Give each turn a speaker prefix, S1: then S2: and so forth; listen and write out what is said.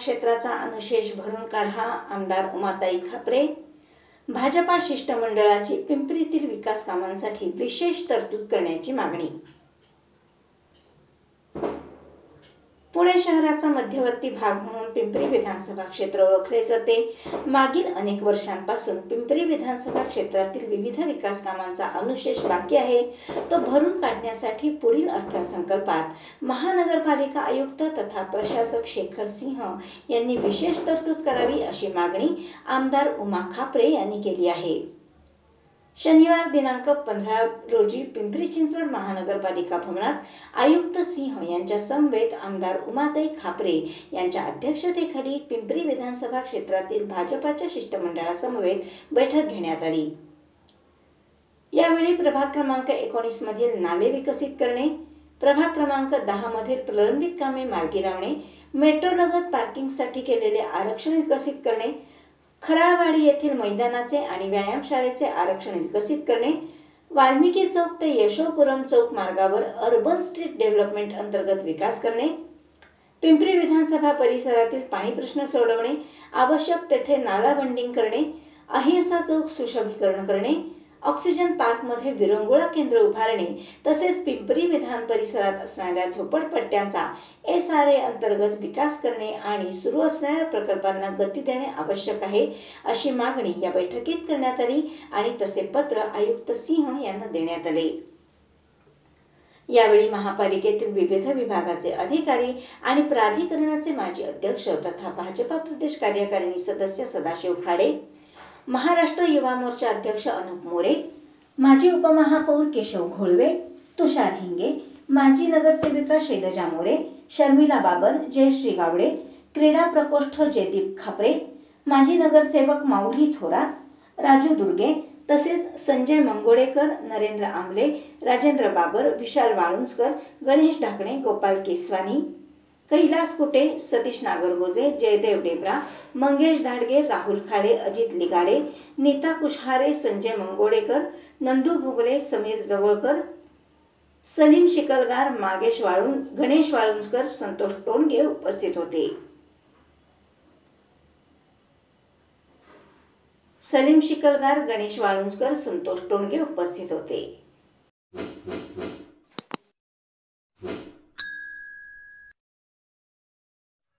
S1: क्षेत्राचा अनुशेष भरून काढा, आमदार उमाताई खापरे. भाजपा शिष्टमंडळाची पिंपरीतील विकास कामांसाठी विशेष तरतूद करण्याची मागणी. पुणे शहराचा मध्यवर्ती भाग म्हणून पिंपरी विधानसभा क्षेत्र ओळखले जाते. मागील अनेक वर्षांपासून पिंपरी विधानसभा क्षेत्रातील विविध विकास कामांचा अनुशेष बाकी आहे. तो भरून काढण्यासाठी पुढील अर्थसंकल्पात महानगरपालिका आयुक्त तथा प्रशासक शेखर सिंह यांनी विशेष तरतूद करावी अशी मागणी आमदार उमा खापरे यांनी केली आहे. शनिवार दिनांक 15 रोजी पिंपरी चिंचवड महानगरपालिका भवनात आयुक्त सिंह यांच्या समवेत आमदार उमाताई खापरे यांच्या अध्यक्षतेखाली पिंपरी विधानसभा क्षेत्रातील भाजपाच्या शिष्टमंडळासमवेत बैठक घेण्यात आली. यावेळी प्रभाग क्रमांक 19 मधील नाले विकसित करणे, प्रभाग क्रमांक 10 मधील प्रलंबित कामे मार्गी लावणे, मेट्रोलगत पार्किंगसाठी केलेले आरक्षण विकसित करणे, खराळवाडी येथील मैदानाचे आणि व्यायामशाळेचे आरक्षण विकसित करणे, वाल्मिकी चौक ते यशोपुरम चौक मार्गावर अर्बन स्ट्रीट डेव्हलपमेंट अंतर्गत विकास करणे, पिंपरी विधानसभा परिसरातील पाणी प्रश्न सोडवणे, आवश्यक तेथे नाला बंडिंग करणे, अहिंसा चौक सुशोभीकरण करणे, ऑक्सिजन पार्कमध्ये विरंगुळा केंद्र उभारणे तसेच पिंपरी विधान परिसरात असणाऱ्या झोपडपट्ट्यांचा SRA अंतर्गत विकास करणे आणि सुरू असणाऱ्या प्रकल्पांना गती देणे आवश्यक आहे अशी मागणी या बैठकीत करण्यात आली आणि तसे पत्र आयुक्त सिंह यांना देण्यात आले. यावेळी महापालिकेतील विविध विभागाचे अधिकारी आणि प्राधिकरणाचे माजी अध्यक्ष तथा भाजपा प्रदेश कार्यकारिणी सदस्य सदाशिव खाडे, महाराष्ट्र युवा मोर्चा अध्यक्ष अनुप मोरे, माजी उपमहापौर केशव घोळवे, तुषार हिंगे, माजी नगरसेविका शैलजा मोरे, शर्मिला बाबर, जयश्री गावडे, क्रीडा प्रकोष्ठ जयदीप खापरे, माजी नगरसेवक माऊली थोरात, राजू दुर्गे तसेच संजय मंगोळेकर, नरेंद्र आंबले, राजेंद्र बाबर, विशाल वाळुंजकर, गणेश ढाकणे, गोपाल केसवानी, कैलास कुटे, सतीश नागरगोजे, जयदेव डेब्रा, मंगेश धाडगे, राहुल खाडे, अजित लिगाडे, नीता कुशहारे, संजय मंगोळेकर, नंदू भोगले, समीर जवळकर, सलीम शिकलगार, गणेश वाळुंजकर, संतोष टोणगे उपस्थित होते. सलीम शिकलगार, गणेश वाळुंजकर, संतोष टोणगे उपस्थित होते.